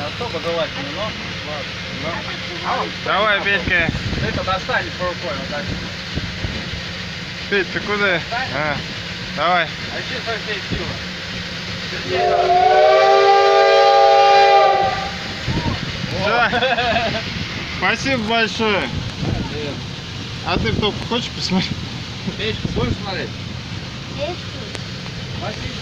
особо желательно, но ладно. Давай, Петька. Это достанет рукой, вот так. Петь, ты куда? А, давай. А еще со всей силы. Все. Спасибо большое. А ты в топку хочешь посмотреть? Печку будешь смотреть? Печку? Василий,